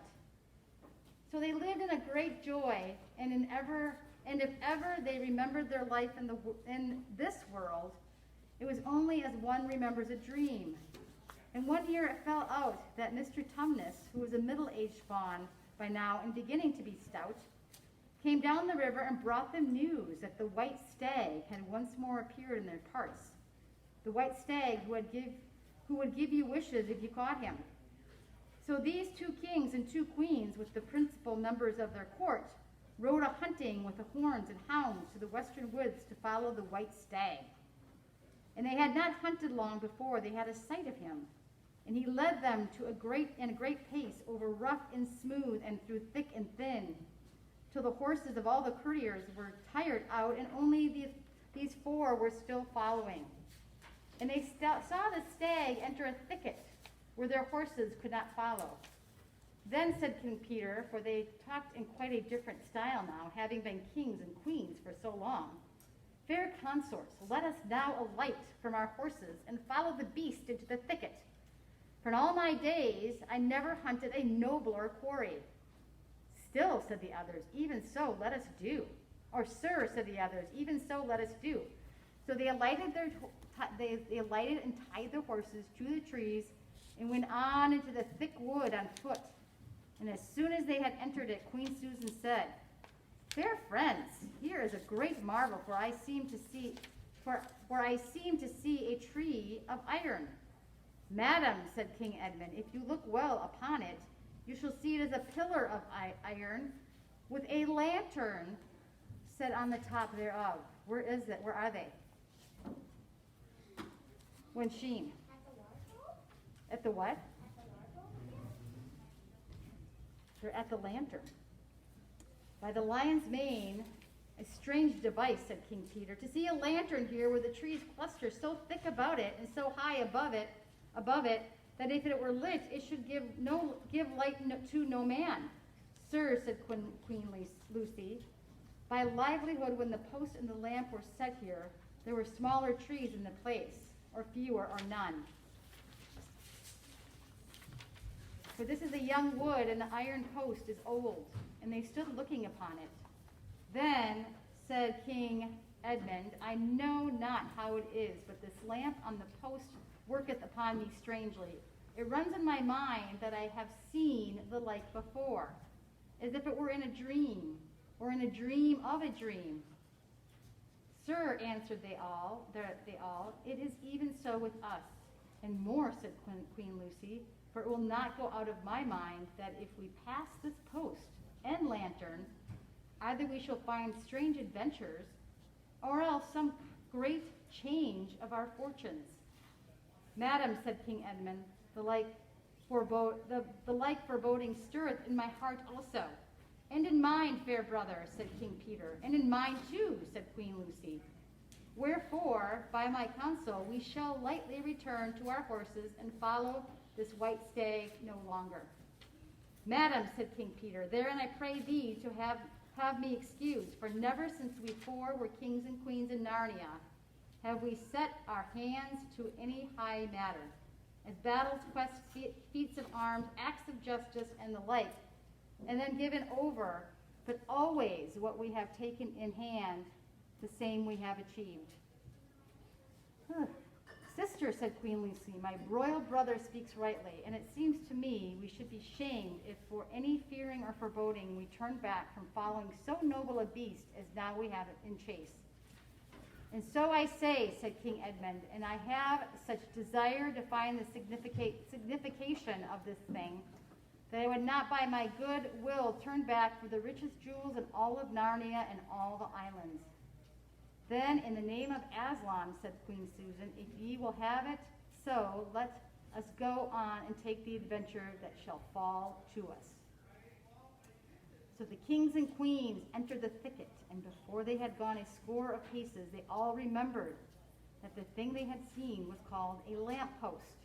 Speaker 1: So they lived in a great joy, and if ever they remembered their life in this world, it was only as one remembers a dream. And one year it fell out that Mr. Tumnus, who was a middle-aged fawn by now and beginning to be stout, came down the river and brought them news that the white stag had once more appeared in their parts. The white stag who would give you wishes if you caught him. So these 2 kings and 2 queens, with the principal members of their court, rode a hunting with the horns and hounds to the western woods to follow the white stag. And they had not hunted long before they had a sight of him. And he led them to a great pace over rough and smooth and through thick and thin, till the horses of all the courtiers were tired out, and only these 4 were still following. And they saw the stag enter a thicket where their horses could not follow. Then said King Peter, for they talked in quite a different style now, having been kings and queens for so long, "Fair consorts, let us now alight from our horses and follow the beast into the thicket. For in all my days I never hunted a nobler quarry." "Still," said the others, "even so let us do." "Or, sir," said the others, "even so let us do." So they alighted and tied their horses to the trees and went on into the thick wood on foot. And as soon as they had entered it, Queen Susan said, "Fair friends, here is a great marvel, for I seem to see a tree of iron." "Madam," said King Edmund, "if you look well upon it, you shall see it is a pillar of iron with a lantern set on the top thereof." Where is it? Where are they? When Sheen.
Speaker 4: At the waterfall?
Speaker 1: At the what?
Speaker 4: At the waterfall?
Speaker 1: They're at the lantern. "By the lion's mane, a strange device," said King Peter, "to see a lantern here where the trees cluster so thick about it and so high above it, that if it were lit, it should give light to no man." "Sir," said Queen Lucy, "by livelihood, when the post and the lamp were set here, there were smaller trees in the place, or fewer or none. For this is a young wood, and the iron post is old." And they stood looking upon it. Then said King Edmund, "I know not how it is, but this lamp on the post worketh upon me strangely. It runs in my mind that I have seen the like before, as if it were in a dream, or in a dream of a dream." Sir, answered they all, it is even so with us. And more, said Queen Lucy, for it will not go out of my mind that if we pass this post and lantern, either we shall find strange adventures, or else some great change of our fortunes. Madam, said King Edmund, the like foreboding stirreth in my heart also. And in mine, fair brother, said King Peter, and in mine too, said Queen Lucy. Wherefore, by my counsel, we shall lightly return to our horses and follow this white stag no longer. Madam, said King Peter, therein I pray thee to have me excused, for never since we four were kings and queens in Narnia have we set our hands to any high matter, as battles, quests, feats of arms, acts of justice, and the like, and then given over, but always what we have taken in hand, the same we have achieved. Sister, said Queen Lucy, my royal brother speaks rightly, and it seems to me we should be shamed if for any fearing or foreboding we turn back from following so noble a beast as now we have it in chase. And so I say, said King Edmund, and I have such desire to find the signification of this thing, that I would not by my good will turn back for the richest jewels in all of Narnia and all the islands. Then, in the name of Aslan, said Queen Susan, if ye will have it so, let us go on and take the adventure that shall fall to us. So the kings and queens entered the thicket, and before they had gone a score of paces, they all remembered that the thing they had seen was called a lamppost.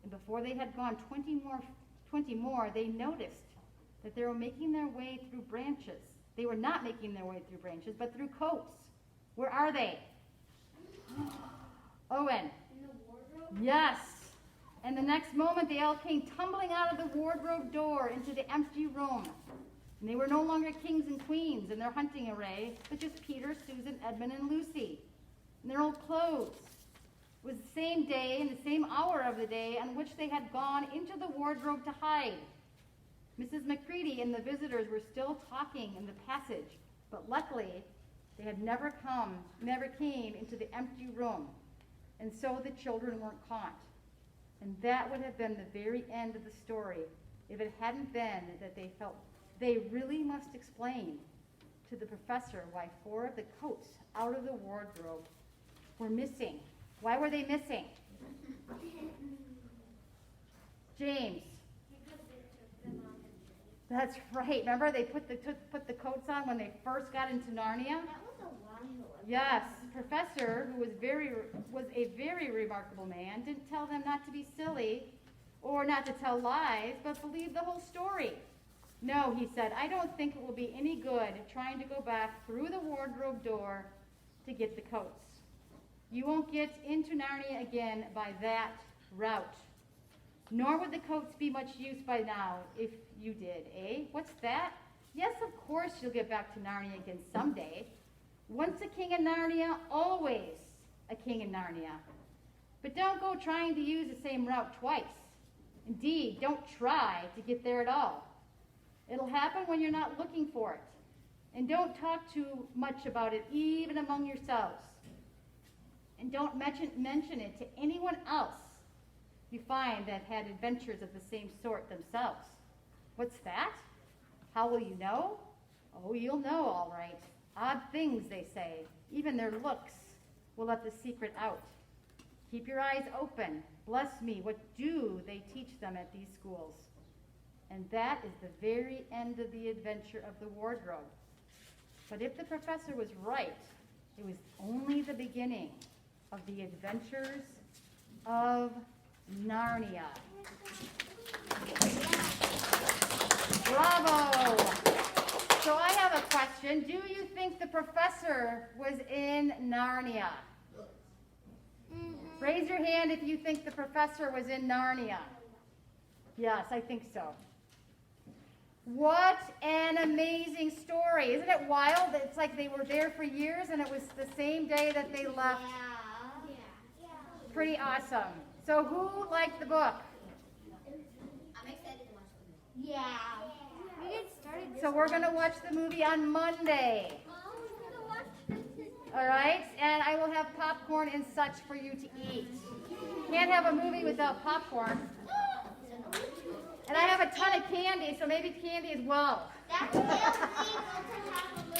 Speaker 1: And before they had gone 20 more, they noticed that they were making their way through branches. They were not making their way through branches, but through coats. Where are they? Owen.
Speaker 2: In the wardrobe?
Speaker 1: Yes. And the next moment, they all came tumbling out of the wardrobe door into the empty room. And they were no longer kings and queens in their hunting array, but just Peter, Susan, Edmund, and Lucy in their old clothes. It was the same day and the same hour of the day on which they had gone into the wardrobe to hide. Mrs. Macready and the visitors were still talking in the passage, but luckily they had never came into the empty room, and so the children weren't caught. And that would have been the very end of the story if it hadn't been that they felt they really must explain to the professor why 4 of the coats out of the wardrobe were missing. Why were they missing? James.
Speaker 3: Because they took them off and
Speaker 1: That's right. Remember they put the coats on when they first got into Narnia?
Speaker 3: that was a while ago.
Speaker 1: Yes, Professor, who was a very remarkable man, didn't tell them not to be silly or not to tell lies, but believe the whole story. No, he said, I don't think it will be any good trying to go back through the wardrobe door to get the coats. You won't get into Narnia again by that route. Nor would the coats be much use by now if you did, eh? What's that? Yes, of course you'll get back to Narnia again someday. Once a king in Narnia, always a king in Narnia. But don't go trying to use the same route twice. Indeed, don't try to get there at all. It'll happen when you're not looking for it. And don't talk too much about it, even among yourselves. And don't mention it to anyone else you find that had adventures of the same sort themselves. What's that? How will you know? Oh, you'll know, all right. Odd things, they say. Even their looks will let the secret out. Keep your eyes open. Bless me, what do they teach them at these schools? And that is the very end of the adventure of the wardrobe. But if the professor was right, it was only the beginning of the adventures of Narnia. Bravo! So I have a question. Do you think the professor was in Narnia? Raise your hand if you think the professor was in Narnia. Yes, I think so. What an amazing story. Isn't it wild? It's like they were there for years and it was the same day that they left.
Speaker 3: Yeah.
Speaker 1: Pretty awesome. So who liked the book?
Speaker 3: I'm excited to watch the movie. Yeah. We get started.
Speaker 1: So we're going to watch the movie on Monday.
Speaker 3: Mom, we're gonna watch this.
Speaker 1: All right, and I will have popcorn and such for you to eat. Can't have a movie without popcorn. And I have a ton of candy, so maybe candy as well.
Speaker 3: That's illegal to have a